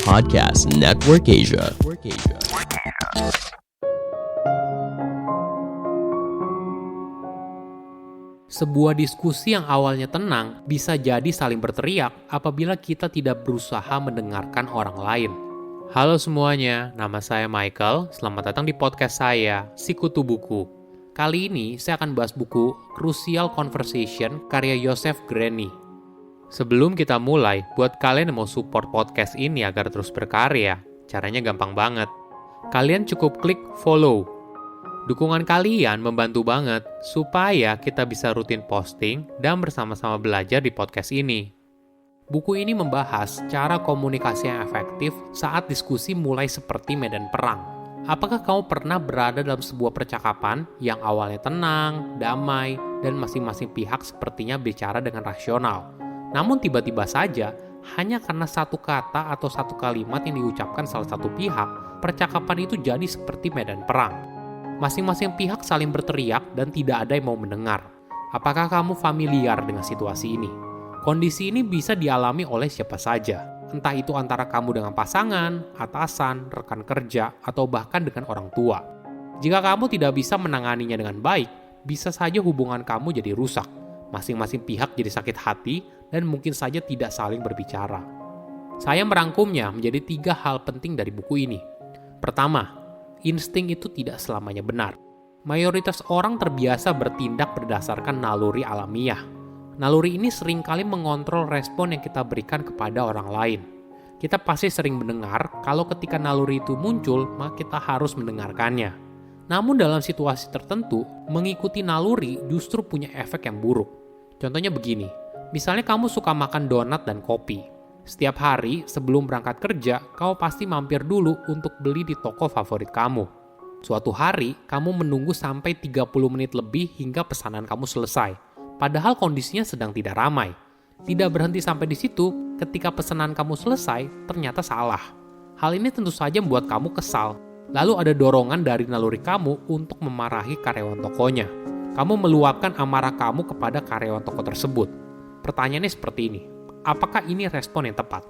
Podcast Network Asia. Sebuah diskusi yang awalnya tenang bisa jadi saling berteriak apabila kita tidak berusaha mendengarkan orang lain. Halo semuanya, nama saya Michael. Selamat datang di podcast saya, Sikutu Buku. Kali ini saya akan bahas buku Crucial Conversation karya Joseph Grenny. Sebelum kita mulai, buat kalian yang mau support podcast ini agar terus berkarya, caranya gampang banget. Kalian cukup klik follow. Dukungan kalian membantu banget supaya kita bisa rutin posting dan bersama-sama belajar di podcast ini. Buku ini membahas cara komunikasi yang efektif saat diskusi mulai seperti medan perang. Apakah kamu pernah berada dalam sebuah percakapan yang awalnya tenang, damai, dan masing-masing pihak sepertinya bicara dengan rasional? Namun tiba-tiba saja, hanya karena satu kata atau satu kalimat yang diucapkan salah satu pihak, percakapan itu jadi seperti medan perang. Masing-masing pihak saling berteriak dan tidak ada yang mau mendengar. Apakah kamu familiar dengan situasi ini? Kondisi ini bisa dialami oleh siapa saja, entah itu antara kamu dengan pasangan, atasan, rekan kerja, atau bahkan dengan orang tua. Jika kamu tidak bisa menanganinya dengan baik, bisa saja hubungan kamu jadi rusak. Masing-masing pihak jadi sakit hati dan mungkin saja tidak saling berbicara. Saya merangkumnya menjadi 3 hal penting dari buku ini. Pertama, insting itu tidak selamanya benar. Mayoritas orang terbiasa bertindak berdasarkan naluri alamiah. Naluri ini seringkali mengontrol respon yang kita berikan kepada orang lain. Kita pasti sering mendengar kalau ketika naluri itu muncul, maka kita harus mendengarkannya. Namun dalam situasi tertentu, mengikuti naluri justru punya efek yang buruk. Contohnya begini, misalnya kamu suka makan donat dan kopi. Setiap hari sebelum berangkat kerja, kamu pasti mampir dulu untuk beli di toko favorit kamu. Suatu hari, kamu menunggu sampai 30 menit lebih hingga pesanan kamu selesai. Padahal kondisinya sedang tidak ramai. Tidak berhenti sampai di situ, ketika pesanan kamu selesai, ternyata salah. Hal ini tentu saja membuat kamu kesal. Lalu ada dorongan dari naluri kamu untuk memarahi karyawan tokonya. Kamu meluapkan amarah kamu kepada karyawan toko tersebut. Pertanyaannya seperti ini, apakah ini respon yang tepat?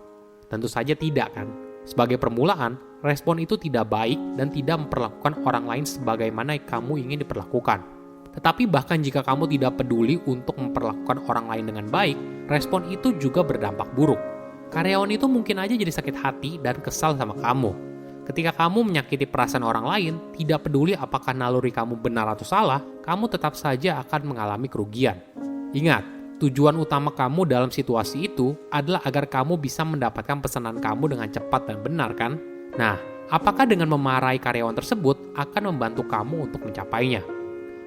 Tentu saja tidak kan? Sebagai permulaan, respon itu tidak baik dan tidak memperlakukan orang lain sebagaimana kamu ingin diperlakukan. Tetapi bahkan jika kamu tidak peduli untuk memperlakukan orang lain dengan baik, respon itu juga berdampak buruk. Karyawan itu mungkin aja jadi sakit hati dan kesal sama kamu. Ketika kamu menyakiti perasaan orang lain, tidak peduli apakah naluri kamu benar atau salah, kamu tetap saja akan mengalami kerugian. Ingat, tujuan utama kamu dalam situasi itu adalah agar kamu bisa mendapatkan pesanan kamu dengan cepat dan benar kan? Nah, apakah dengan memarahi karyawan tersebut akan membantu kamu untuk mencapainya?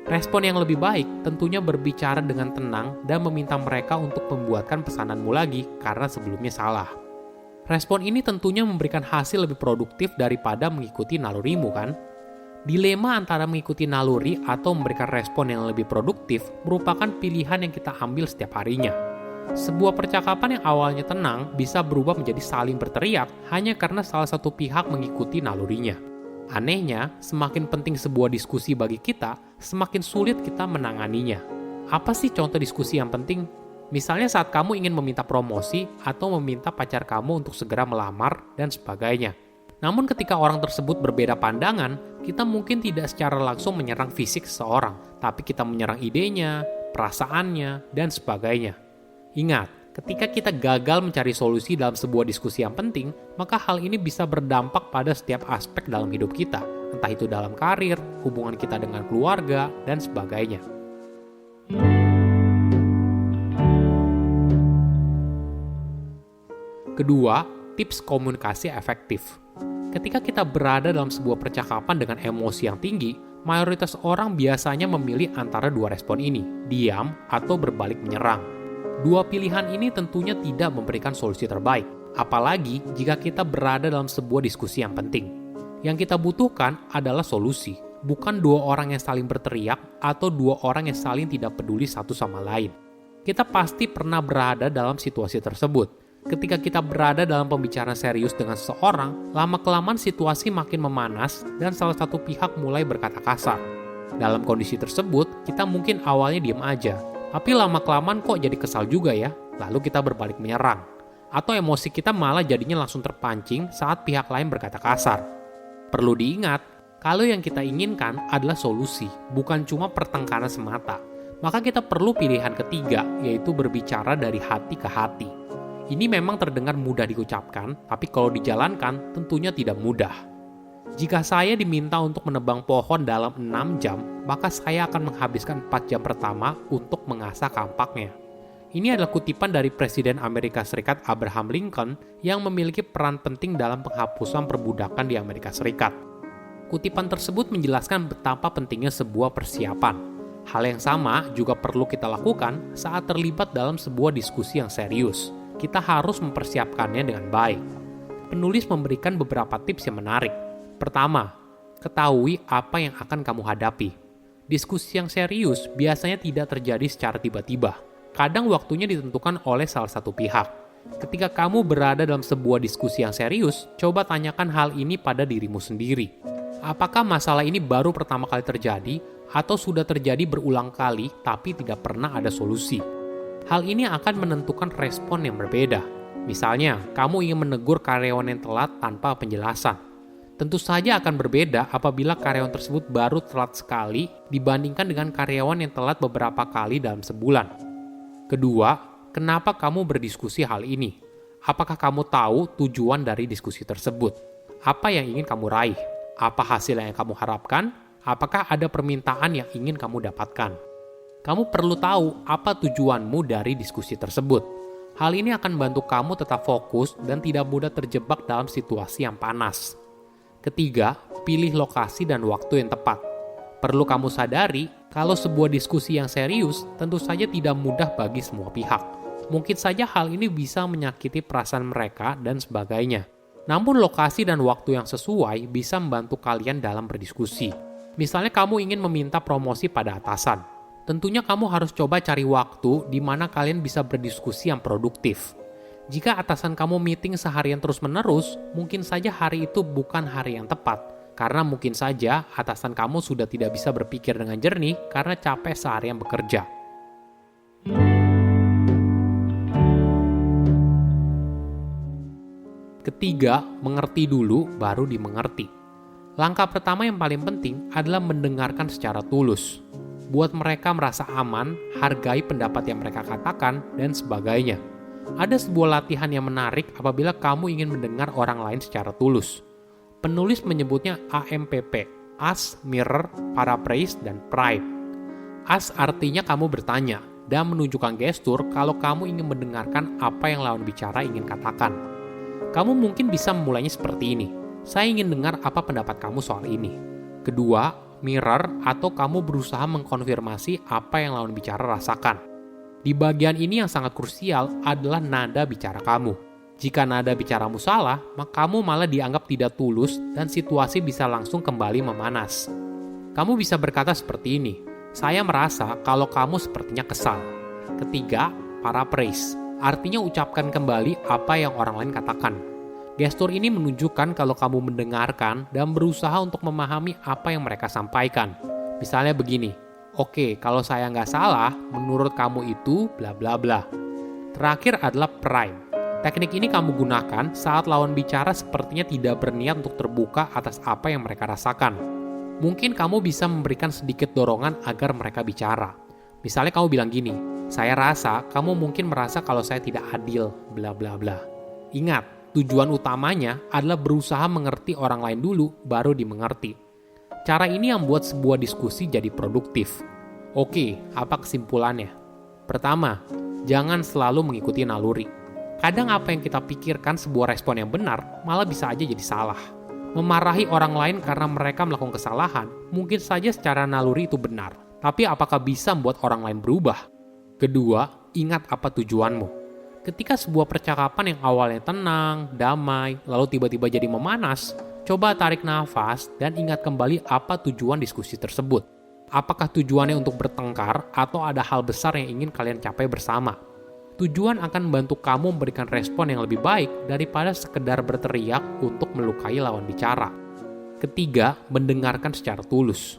Respon yang lebih baik tentunya berbicara dengan tenang dan meminta mereka untuk membuatkan pesananmu lagi karena sebelumnya salah. Respon ini tentunya memberikan hasil lebih produktif daripada mengikuti nalurimu kan? Dilema antara mengikuti naluri atau memberikan respon yang lebih produktif merupakan pilihan yang kita ambil setiap harinya. Sebuah percakapan yang awalnya tenang bisa berubah menjadi saling berteriak hanya karena salah satu pihak mengikuti nalurinya. Anehnya, semakin penting sebuah diskusi bagi kita, semakin sulit kita menanganinya. Apa sih contoh diskusi yang penting? Misalnya saat kamu ingin meminta promosi atau meminta pacar kamu untuk segera melamar dan sebagainya. Namun ketika orang tersebut berbeda pandangan, kita mungkin tidak secara langsung menyerang fisik seseorang, tapi kita menyerang idenya, perasaannya, dan sebagainya. Ingat, ketika kita gagal mencari solusi dalam sebuah diskusi yang penting, maka hal ini bisa berdampak pada setiap aspek dalam hidup kita, entah itu dalam karir, hubungan kita dengan keluarga, dan sebagainya. Kedua, tips komunikasi efektif. Ketika kita berada dalam sebuah percakapan dengan emosi yang tinggi, mayoritas orang biasanya memilih antara 2 respon ini, diam atau berbalik menyerang. 2 pilihan ini tentunya tidak memberikan solusi terbaik, apalagi jika kita berada dalam sebuah diskusi yang penting. Yang kita butuhkan adalah solusi, bukan 2 orang yang saling berteriak atau 2 orang yang saling tidak peduli satu sama lain. Kita pasti pernah berada dalam situasi tersebut. Ketika kita berada dalam pembicaraan serius dengan seseorang, lama-kelamaan situasi makin memanas dan salah satu pihak mulai berkata kasar. Dalam kondisi tersebut, kita mungkin awalnya diam aja, tapi lama-kelamaan kok jadi kesal juga ya, lalu kita berbalik menyerang. Atau emosi kita malah jadinya langsung terpancing saat pihak lain berkata kasar. Perlu diingat, kalau yang kita inginkan adalah solusi, bukan cuma pertengkaran semata. Maka kita perlu pilihan ketiga, yaitu berbicara dari hati ke hati. Ini memang terdengar mudah diucapkan, tapi kalau dijalankan tentunya tidak mudah. Jika saya diminta untuk menebang pohon dalam 6 jam, maka saya akan menghabiskan 4 jam pertama untuk mengasah kampaknya. Ini adalah kutipan dari Presiden Amerika Serikat Abraham Lincoln yang memiliki peran penting dalam penghapusan perbudakan di Amerika Serikat. Kutipan tersebut menjelaskan betapa pentingnya sebuah persiapan. Hal yang sama juga perlu kita lakukan saat terlibat dalam sebuah diskusi yang serius. Kita harus mempersiapkannya dengan baik. Penulis memberikan beberapa tips yang menarik. Pertama, ketahui apa yang akan kamu hadapi. Diskusi yang serius biasanya tidak terjadi secara tiba-tiba. Kadang waktunya ditentukan oleh salah satu pihak. Ketika kamu berada dalam sebuah diskusi yang serius, coba tanyakan hal ini pada dirimu sendiri. Apakah masalah ini baru pertama kali terjadi atau sudah terjadi berulang kali tapi tidak pernah ada solusi? Hal ini akan menentukan respon yang berbeda. Misalnya, kamu ingin menegur karyawan yang telat tanpa penjelasan. Tentu saja akan berbeda apabila karyawan tersebut baru telat sekali dibandingkan dengan karyawan yang telat beberapa kali dalam sebulan. Kedua, kenapa kamu berdiskusi hal ini? Apakah kamu tahu tujuan dari diskusi tersebut? Apa yang ingin kamu raih? Apa hasil yang kamu harapkan? Apakah ada permintaan yang ingin kamu dapatkan? Kamu perlu tahu apa tujuanmu dari diskusi tersebut. Hal ini akan membantu kamu tetap fokus dan tidak mudah terjebak dalam situasi yang panas. Ketiga, pilih lokasi dan waktu yang tepat. Perlu kamu sadari, kalau sebuah diskusi yang serius, tentu saja tidak mudah bagi semua pihak. Mungkin saja hal ini bisa menyakiti perasaan mereka dan sebagainya. Namun lokasi dan waktu yang sesuai bisa membantu kalian dalam berdiskusi. Misalnya kamu ingin meminta promosi pada atasan. Tentunya kamu harus coba cari waktu di mana kalian bisa berdiskusi yang produktif. Jika atasan kamu meeting seharian terus-menerus, mungkin saja hari itu bukan hari yang tepat. Karena mungkin saja atasan kamu sudah tidak bisa berpikir dengan jernih karena capek seharian bekerja. Ketiga, mengerti dulu baru dimengerti. Langkah pertama yang paling penting adalah mendengarkan secara tulus. Buat mereka merasa aman, hargai pendapat yang mereka katakan, dan sebagainya. Ada sebuah latihan yang menarik apabila kamu ingin mendengar orang lain secara tulus. Penulis menyebutnya AMPP, Ask, Mirror, Paraphrase, dan Pride. Ask artinya kamu bertanya dan menunjukkan gestur kalau kamu ingin mendengarkan apa yang lawan bicara ingin katakan. Kamu mungkin bisa memulainya seperti ini. Saya ingin dengar apa pendapat kamu soal ini. Kedua, mirror atau kamu berusaha mengkonfirmasi apa yang lawan bicara rasakan. Di bagian ini yang sangat krusial adalah nada bicara kamu. Jika nada bicaramu salah, maka kamu malah dianggap tidak tulus dan situasi bisa langsung kembali memanas. Kamu bisa berkata seperti ini, saya merasa kalau kamu sepertinya kesal. Ketiga, paraphrase, artinya ucapkan kembali apa yang orang lain katakan. Gestur ini menunjukkan kalau kamu mendengarkan dan berusaha untuk memahami apa yang mereka sampaikan. Misalnya begini, oke, kalau saya nggak salah, menurut kamu itu bla bla bla. Terakhir adalah prime. Teknik ini kamu gunakan saat lawan bicara sepertinya tidak berniat untuk terbuka atas apa yang mereka rasakan. Mungkin kamu bisa memberikan sedikit dorongan agar mereka bicara. Misalnya kamu bilang gini, saya rasa kamu mungkin merasa kalau saya tidak adil, bla bla bla. Ingat, tujuan utamanya adalah berusaha mengerti orang lain dulu, baru dimengerti. Cara ini yang membuat sebuah diskusi jadi produktif. Oke, apa kesimpulannya? Pertama, jangan selalu mengikuti naluri. Kadang apa yang kita pikirkan sebuah respon yang benar, malah bisa aja jadi salah. Memarahi orang lain karena mereka melakukan kesalahan, mungkin saja secara naluri itu benar. Tapi apakah bisa membuat orang lain berubah? Kedua, ingat apa tujuanmu. Ketika sebuah percakapan yang awalnya tenang, damai, lalu tiba-tiba jadi memanas, coba tarik nafas dan ingat kembali apa tujuan diskusi tersebut. Apakah tujuannya untuk bertengkar atau ada hal besar yang ingin kalian capai bersama? Tujuan akan membantu kamu memberikan respon yang lebih baik daripada sekedar berteriak untuk melukai lawan bicara. Ketiga, mendengarkan secara tulus.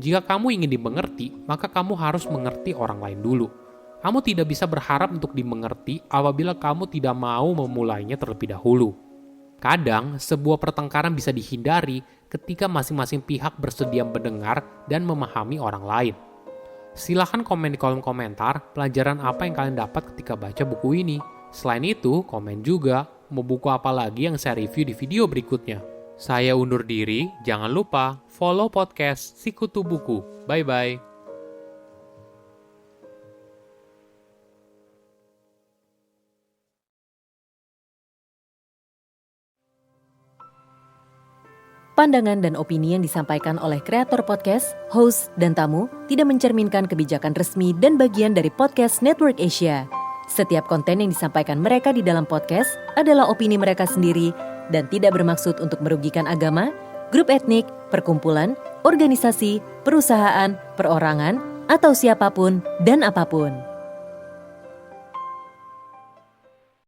Jika kamu ingin dimengerti, maka kamu harus mengerti orang lain dulu. Kamu tidak bisa berharap untuk dimengerti apabila kamu tidak mau memulainya terlebih dahulu. Kadang, sebuah pertengkaran bisa dihindari ketika masing-masing pihak bersedia mendengar dan memahami orang lain. Silahkan komen di kolom komentar pelajaran apa yang kalian dapat ketika baca buku ini. Selain itu, komen juga mau buku apa lagi yang saya review di video berikutnya. Saya undur diri, jangan lupa follow podcast Sikutu Buku. Bye-bye. Pandangan dan opini yang disampaikan oleh kreator podcast, host, dan tamu tidak mencerminkan kebijakan resmi dan bagian dari podcast Network Asia. Setiap konten yang disampaikan mereka di dalam podcast adalah opini mereka sendiri dan tidak bermaksud untuk merugikan agama, grup etnik, perkumpulan, organisasi, perusahaan, perorangan, atau siapapun dan apapun.